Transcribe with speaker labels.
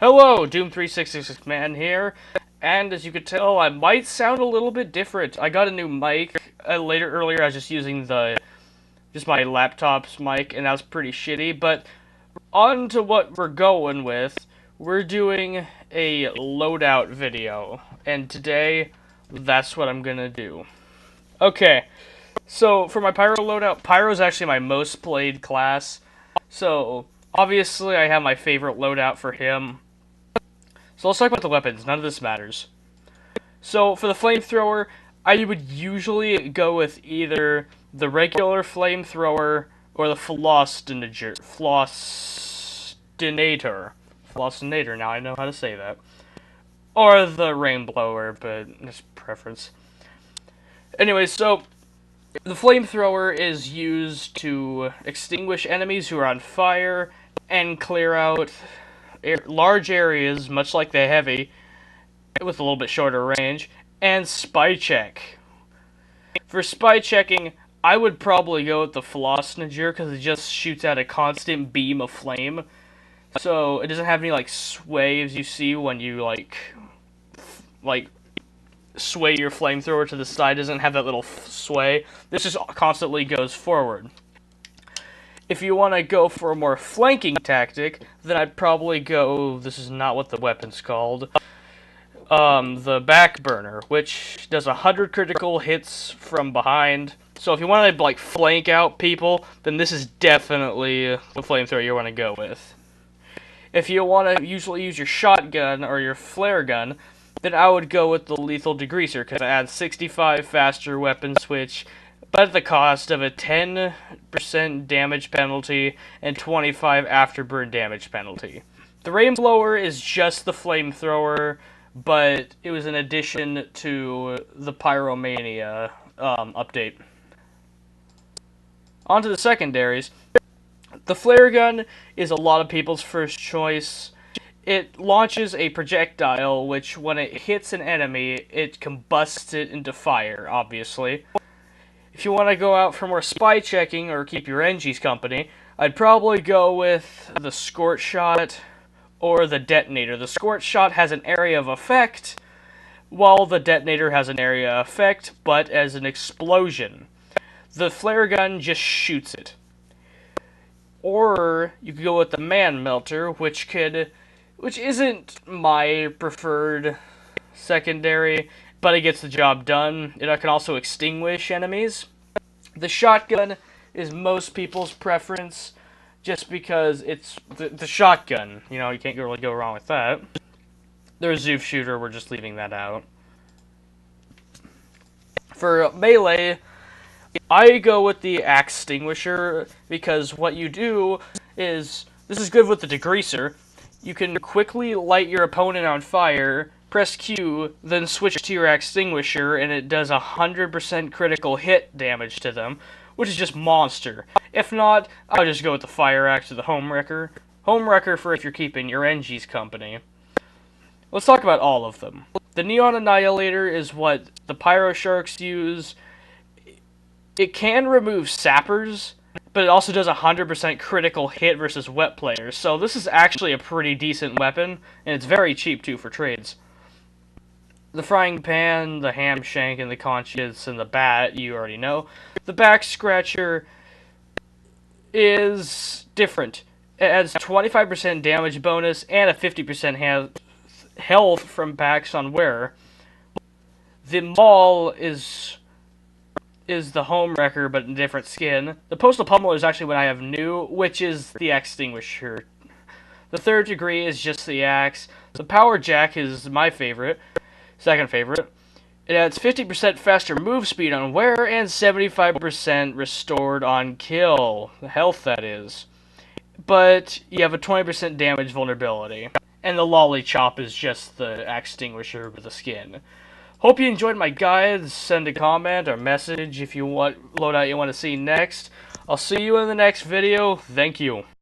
Speaker 1: Hello, Doom366 Man here, and as you could tell, I might sound a little bit different. I got a new mic earlier. I was just using just my laptop's mic, and that was pretty shitty. But on to what we're going with. We're doing a loadout video, and today that's what I'm gonna do. Okay, so for my pyro loadout, pyro is actually my most played class. So obviously, I have my favorite loadout for him. So let's talk about the weapons. None of this matters. So for the flamethrower, I would usually go with either the regular flamethrower or the Flossinator. Flossinator, now I know how to say that. Or the Rainblower, but it's preference. Anyway, so the flamethrower is used to extinguish enemies who are on fire and clear out large areas, much like the heavy, with a little bit shorter range, and spy check. For spy checking, I would probably go with the Flossinator because it just shoots out a constant beam of flame. So it doesn't have any like sways you see when you like sway your flamethrower to the side. It doesn't have that little sway. This just constantly goes forward. If you want to go for a more flanking tactic, then I'd probably go, this is not what the weapon's called, the back burner, which does 100 critical hits from behind. So if you want to like flank out people, then this is definitely the flamethrower you want to go with. If you want to usually use your shotgun or your flare gun, then I would go with the lethal degreaser, because it adds 65 faster weapon switch, but at the cost of a 10% damage penalty and 25 afterburn damage penalty. The Rainblower is just the flamethrower, but it was an addition to the Pyromania update. On to the secondaries. The flare gun is a lot of people's first choice. It launches a projectile, which when it hits an enemy, it combusts it into fire, obviously. If you want to go out for more spy checking or keep your NGs company, I'd probably go with the Scorch Shot or the Detonator. The Scorch Shot has an area of effect, while the Detonator has an area of effect, but as an explosion. The flare gun just shoots it. Or you could go with the Man Melter, which isn't my preferred secondary, but it gets the job done. It can also extinguish enemies. The shotgun is most people's preference, just because it's the shotgun. You know, you can't really go wrong with that. There's Zoof Shooter, we're just leaving that out. For melee, I go with the Axe Extinguisher, because what you do is, this is good with the degreaser, you can quickly light your opponent on fire, press Q, then switch to your Axe Extinguisher, and it does 100% critical hit damage to them, which is just monster. If not, I'll just go with the Fire Axe or the Home Wrecker. Home Wrecker for if you're keeping your NG's company. Let's talk about all of them. The Neon Annihilator is what the Pyro Sharks use. It can remove sappers, but it also does 100% critical hit versus wet players, so this is actually a pretty decent weapon, and it's very cheap too for trades. The Frying Pan, the Ham Shank, and the Conscience, and the Bat, you already know. The Back Scratcher is different. It adds 25% damage bonus and a 50% health from backs on wearer. The Maul is the Home Wrecker, but in different skin. The Postal Pummeler is actually what I have new, which is the Axe Extinguisher. The Third Degree is just the Axe. The Power Jack is my favorite, second favorite. It adds 50% faster move speed on wearer and 75% restored on kill. The health, that is. But you have a 20% damage vulnerability. And the Lolly Chop is just the Axe Extinguisher with the skin. Hope you enjoyed my guide. Send a comment or message if you want loadout you want to see next. I'll see you in the next video. Thank you.